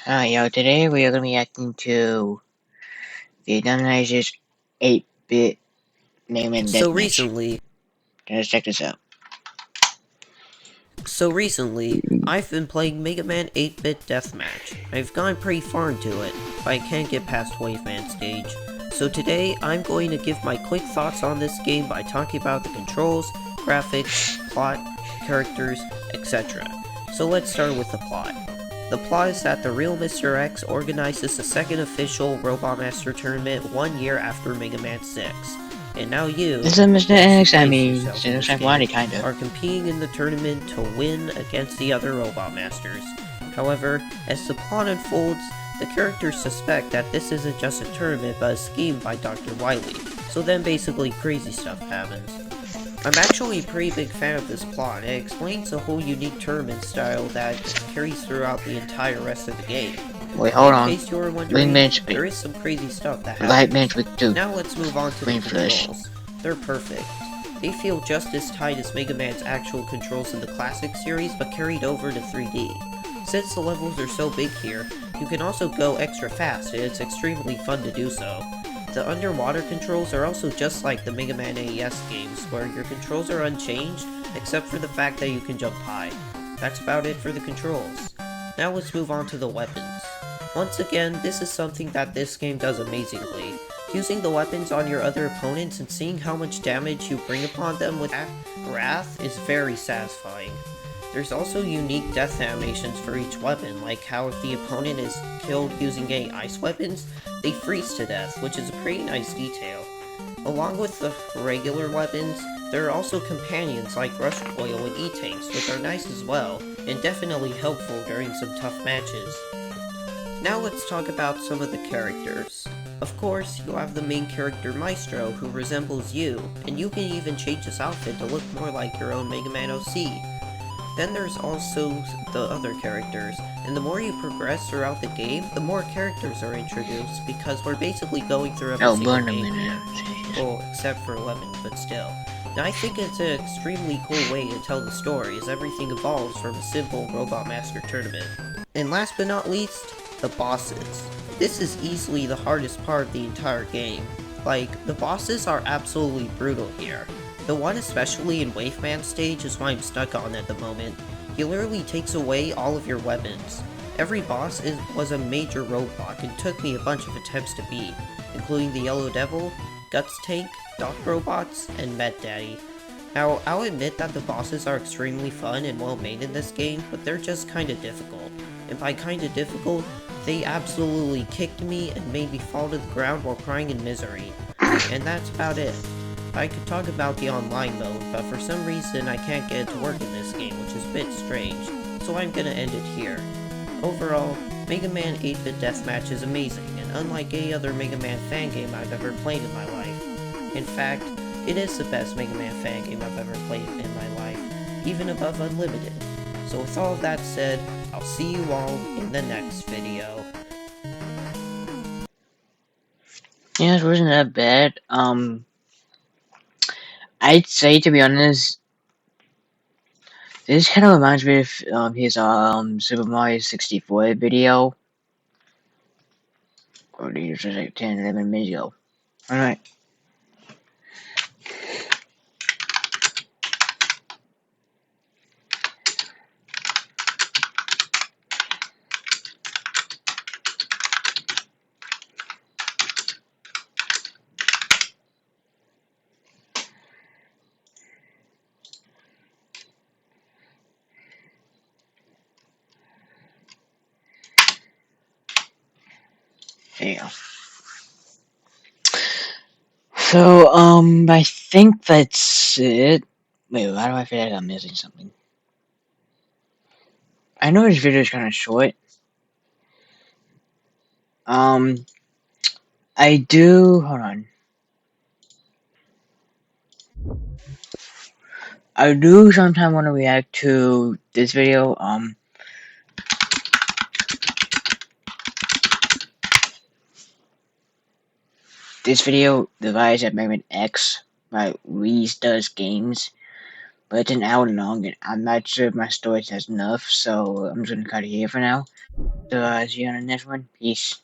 Yo, today we are going to be reacting to the indomizer's 8-bit Mega Man So deathmatch. recently, Let's check this out. I've been playing Mega Man 8-bit deathmatch. I've gone pretty far into it, but I can't get past Wave Man stage. So today, I'm going to give my quick thoughts on this game by talking about the controls, graphics, plot, characters, etc. So let's start with the plot. The plot is that the real Mr. X organizes the second official Robot Master tournament 1 year after Mega Man 6. And now you, This is Mr. as you X, I place mean, yourself in it's this like game, Wadi, kinda. are competing in the tournament to win against the other Robot Masters. However, as the plot unfolds, the characters suspect that this isn't just a tournament but a scheme by Dr. Wily, so then basically crazy stuff happens. I'm actually a pretty big fan of this plot, and it explains the whole unique tournament style that carries throughout the entire rest of the game. Wait, hold In on. case you were Green wondering, bench, there is some crazy stuff that light happens. bench with 2. Now let's move on to the Green flush. controls. They're perfect. They feel just as tight as Mega Man's actual controls in the classic series, but carried over to 3D. Since the levels are so big here, you can also go extra fast, and it's extremely fun to do so. The underwater controls are also just like the Mega Man AES games, where your controls are unchanged, except for the fact that you can jump high. That's about it for the controls. Now let's move on to the weapons. Once again, this is something that this game does amazingly. Using the weapons on your other opponents and seeing how much damage you bring upon them with Wrath is very satisfying. There's also unique death animations for each weapon, like how if the opponent is killed using any ice weapons, they freeze to death, which is a pretty nice detail. Along with the regular weapons, there are also companions like Rush Coil and E-Tanks, which are nice as well, and definitely helpful during some tough matches. Now let's talk about some of the characters. Of course, you have the main character Maestro, who resembles you, and you can even change his outfit to look more like your own Mega Man OC. Then there's also the other characters, and the more you progress throughout the game, the more characters are introduced, because we're basically going through every single burn a game minute. here. Well, except for 11, but still. Now I think it's an extremely cool way to tell the story, as everything evolves from a simple Robot Master tournament. And last but not least, the bosses. This is easily the hardest part of the entire game. Like, the bosses are absolutely brutal here. The one especially in Wave Man stage is what I'm stuck on at the moment. He literally takes away all of your weapons. Every boss was a major roadblock and took me a bunch of attempts to beat, including the Yellow Devil, Guts Tank, Doc Robots, and Med Daddy. Now, I'll admit that the bosses are extremely fun and well made in this game, but they're just kinda difficult. And by kinda difficult, they absolutely kicked me and made me fall to the ground while crying in misery. And that's about it. I could talk about the online mode, but for some reason I can't get it to work in this game, which is a bit strange, so I'm gonna end it here. Overall, Mega Man 8-bit Deathmatch is amazing, and unlike any other Mega Man fan game I've ever played in my life. In fact, it is the best Mega Man fan game I've ever played in my life, even above Unlimited. So with all of that said, I'll see you all in the next video. Yeah, it wasn't that bad. I'd say, to be honest, this kind of reminds me of his Super Mario 64 video. Or it was like 10, 11 minutes ago. Alright. There you go. So, I think that's it. Wait, why do I feel like I'm missing something? I know this video is kind of short. I do. Hold on. I do sometimes want to react to this video. This video, the guys at Mega Man X by Reese Does Games, but it's an hour long, and I'm not sure if my storage has enough, so I'm just gonna cut it here for now. So, see you on the next one. Peace.